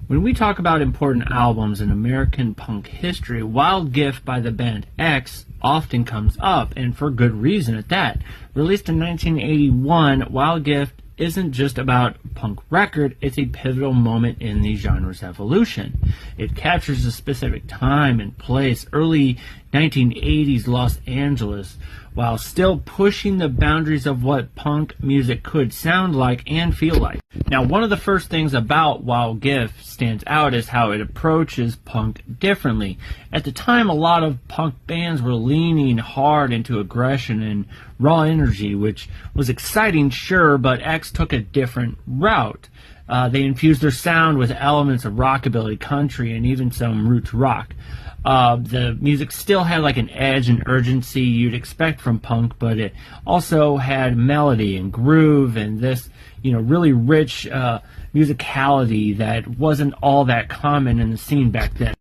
When we talk about important albums in American punk history, Wild Gift by the band X often comes up, and for good reason at that. Released in 1981, Wild Gift isn't just about a punk record, it's a pivotal moment in the genre's evolution. It captures a specific time and place, early 1980s Los Angeles, while still pushing the boundaries of what punk music could sound like and feel like. Now, one of the first things about Wild Gift stands out is how it approaches punk differently. At the time, a lot of punk bands were leaning hard into aggression and raw energy, which was exciting, sure, but X took a different route. They infused their sound with elements of rockabilly, country, and even some roots rock. The music still had like an edge and urgency you'd expect from punk, but it also had melody and groove and this, really rich musicality that wasn't all that common in the scene back then.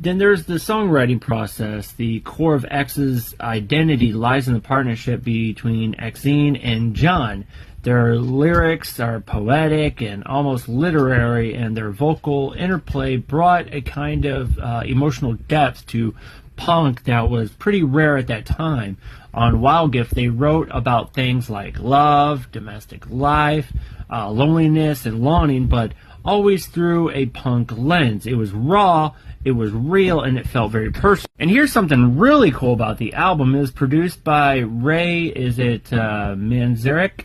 Then there's the songwriting process. The core of X's identity lies in the partnership between Exene and John. Their lyrics are poetic and almost literary, and their vocal interplay brought a kind of emotional depth to punk that was pretty rare at that time. On Wild Gift, they wrote about things like love, domestic life, loneliness, and longing, but always through a punk lens. It was raw, it was real, and it felt very personal. And here's something really cool about the album. It was produced by Ray, Manzarek?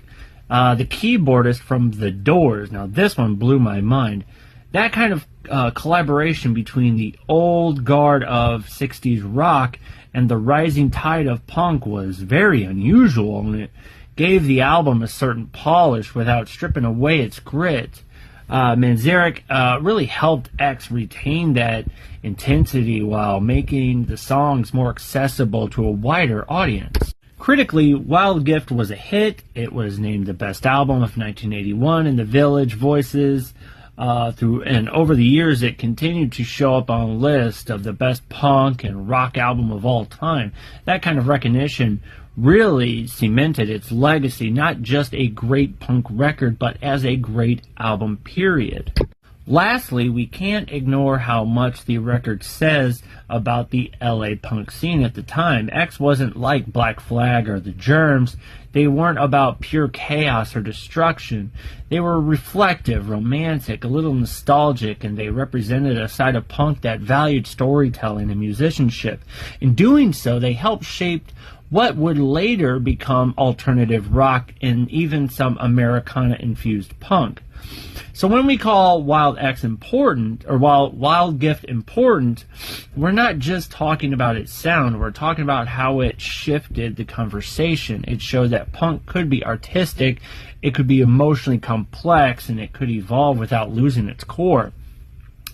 The keyboardist from The Doors. Now, this one blew my mind. That kind of collaboration between the old guard of 60s rock and the rising tide of punk was very unusual, and it gave the album a certain polish without stripping away its grit. Manzarek really helped X retain that intensity while making the songs more accessible to a wider audience. Critically, Wild Gift was a hit. It was named the best album of 1981 in the Village Voices. And over the years, it continued to show up on a list of the best punk and rock album of all time. That kind of recognition really cemented its legacy, not just a great punk record, but as a great album, period. Lastly, we can't ignore how much the record says about the LA punk scene at the time. X wasn't like Black Flag or the Germs. They weren't about pure chaos or destruction. They were reflective, romantic, a little nostalgic, and they represented a side of punk that valued storytelling and musicianship. In doing so, they helped shape what would later become alternative rock and even some Americana-infused punk. So when we call Wild Gift important, we're not just talking about its sound, we're talking about how it shifted the conversation. It showed that punk could be artistic, it could be emotionally complex, and it could evolve without losing its core.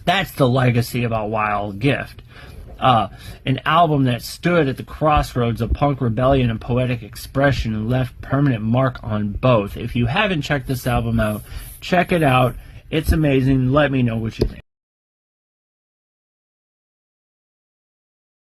That's the legacy about Wild Gift. An album that stood at the crossroads of punk rebellion and poetic expression and left permanent mark on both. If you haven't checked this album out, check it out. It's amazing. Let me know what you think.